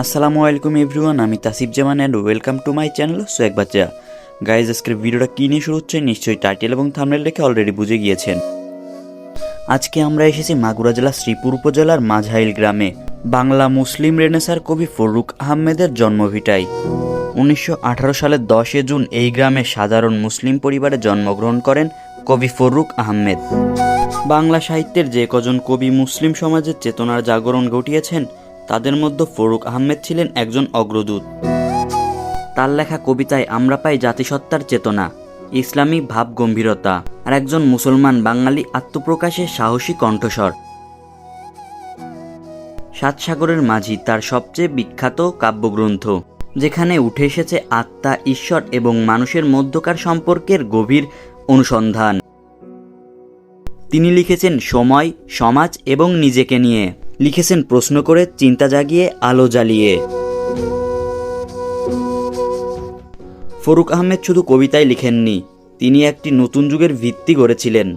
আসসালামু আলাইকুম এভরিওয়ান, আমি Tasif Zaman and welcome to my channel সোয়েক বাচ্চা। গাইজ, আজকের ভিডিওটা কী নিয়ে শুরু হচ্ছে নিশ্চয়ই টাইটেল এবং থাম্বনেল দেখে অলরেডি বুঝে গিয়েছেন। আজকে আমরা এসেছি মাগুরা জেলা শ্রীপুর উপজেলার মাঝাইল গ্রামে বাংলা মুসলিম রেনেসার কবি ফরুক আহমেদের জন্মভিটায়। 1918 সালের 10 জুন এই গ্রামে সাধারণ মুসলিম পরিবারে জন্মগ্রহণ করেন কবি ফরুক আহমেদ। বাংলা সাহিত্যের যে কজন কবি মুসলিম সমাজের চেতনার জাগরণ ঘটিয়েছেন তাদের মধ্যে ফরুক আহমেদ ছিলেন একজন অগ্রদূত। তার লেখা কবিতায় আমরা পাই জাতিসত্তার চেতনা, ইসলামী ভাব গম্ভীরতা আর একজন মুসলমান বাঙালি আত্মপ্রকাশের সাহসী কণ্ঠস্বর। সাত সাগরের মাঝি তার সবচেয়ে বিখ্যাত কাব্যগ্রন্থ, যেখানে উঠে এসেছে আত্মা, ঈশ্বর এবং মানুষের মধ্যকার সম্পর্কের গভীর অনুসন্ধান। তিনি লিখেছেন সময়, সমাজ এবং নিজেকে নিয়ে, লিখেছেন প্রশ্ন করে, চিন্তা জাগিয়ে, আলো জ্বালিয়ে। ফরুক আহমেদ শুধু কবিতায় লিখেননি, তিনি একটি নতুন যুগের ভিত্তি গড়েছিলেন।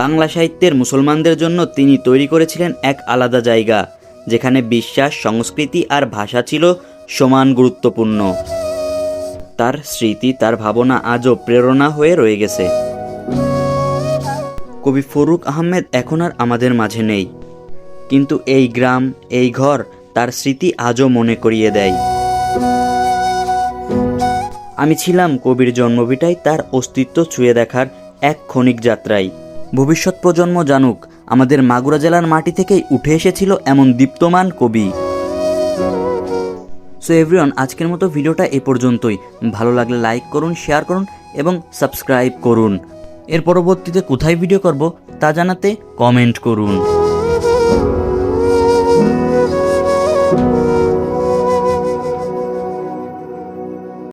বাংলা সাহিত্যের মুসলমানদের জন্য তিনি তৈরি করেছিলেন এক আলাদা জায়গা, যেখানে বিশ্বাস, সংস্কৃতি আর ভাষা ছিল সমান গুরুত্বপূর্ণ। তার স্মৃতি, তার ভাবনা আজও প্রেরণা হয়ে রয়ে গেছে। কবি ফরুক আহমেদ এখন আর আমাদের মাঝে নেই, কিন্তু এই গ্রাম, এই ঘর তার স্মৃতি আজও মনে করিয়ে দেয়। আমি ছিলাম কবির জন্মভিটায় তার অস্তিত্ব ছুঁয়ে দেখার এক ক্ষণিক যাত্রায়। ভবিষ্যৎ প্রজন্ম জানুক আমাদের মাগুরা জেলার মাটি থেকেই উঠে এসেছিল এমন দীপ্তমান কবি। সো এভরিওয়ান, আজকের মতো ভিডিওটা এ পর্যন্তই। ভালো লাগলে লাইক করুন, শেয়ার করুন এবং সাবস্ক্রাইব করুন। এর পরবর্তীতে কোথায় ভিডিও করব তা জানাতে কমেন্ট করুন।